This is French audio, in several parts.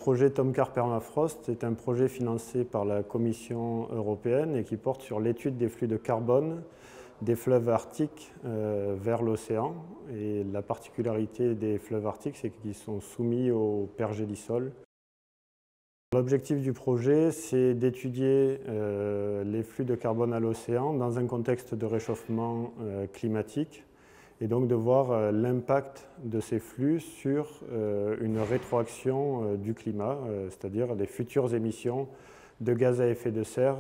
projet Tomcar Permafrost est un projet financé par la Commission européenne et qui porte sur l'étude des flux de carbone des fleuves arctiques vers l'océan. Et la particularité des fleuves arctiques, c'est qu'ils sont soumis au pergélisol. L'objectif du projet, c'est d'étudier les flux de carbone à l'océan dans un contexte de réchauffement climatique et donc de voir l'impact de ces flux sur une rétroaction du climat, c'est-à-dire les futures émissions de gaz à effet de serre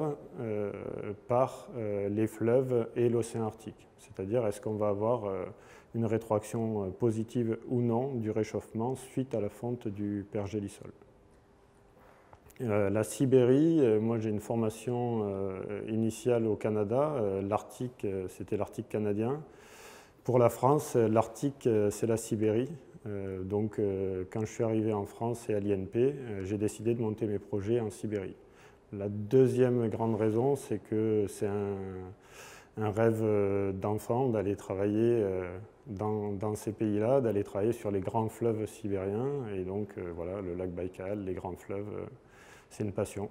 par les fleuves et l'océan Arctique. C'est-à-dire, est-ce qu'on va avoir une rétroaction positive ou non du réchauffement suite à la fonte du pergélisol. La Sibérie, moi j'ai une formation initiale au Canada, l'Arctique c'était l'Arctique canadien. Pour la France, l'Arctique c'est la Sibérie. Donc quand je suis arrivé en France et à l'INP, j'ai décidé de monter mes projets en Sibérie. La deuxième grande raison, c'est que c'est un rêve d'enfant d'aller travailler dans ces pays-là, d'aller travailler sur les grands fleuves sibériens. Et donc voilà, le lac Baïkal, les grands fleuves, c'est une passion.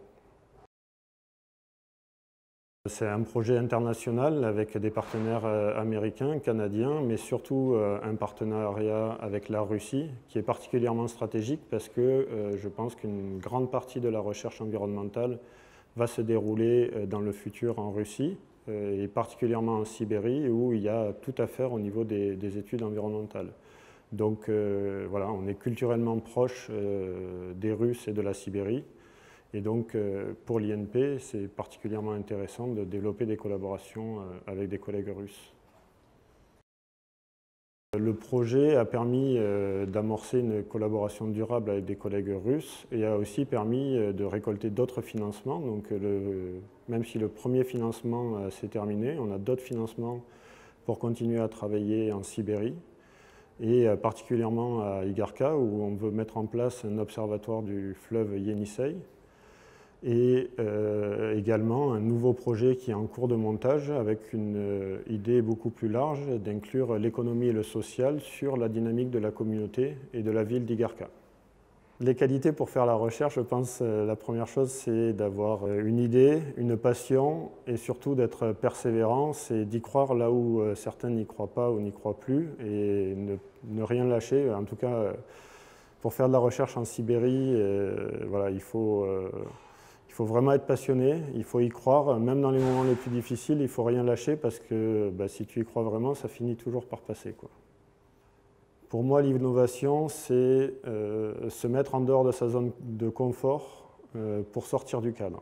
C'est un projet international avec des partenaires américains, canadiens, mais surtout un partenariat avec la Russie qui est particulièrement stratégique parce que je pense qu'une grande partie de la recherche environnementale va se dérouler dans le futur en Russie et particulièrement en Sibérie où il y a tout à faire au niveau des études environnementales. Donc voilà, on est culturellement proche des Russes et de la Sibérie. Et donc, pour l'INP, c'est particulièrement intéressant de développer des collaborations avec des collègues russes. Le projet a permis d'amorcer une collaboration durable avec des collègues russes et a aussi permis de récolter d'autres financements. Donc, même si le premier financement s'est terminé, on a d'autres financements pour continuer à travailler en Sibérie et particulièrement à Igarka où on veut mettre en place un observatoire du fleuve Yenisei. Et également un nouveau projet qui est en cours de montage avec une idée beaucoup plus large d'inclure l'économie et le social sur la dynamique de la communauté et de la ville d'Igarka. Les qualités pour faire la recherche, je pense la première chose c'est d'avoir une idée, une passion et surtout d'être persévérant, c'est d'y croire là où certains n'y croient pas ou n'y croient plus et ne rien lâcher. En tout cas, pour faire de la recherche en Sibérie, voilà, il faut vraiment être passionné, il faut y croire, même dans les moments les plus difficiles, il ne faut rien lâcher parce que si tu y crois vraiment, ça finit toujours par passer, quoi. Pour moi, l'innovation, c'est se mettre en dehors de sa zone de confort pour sortir du cadre.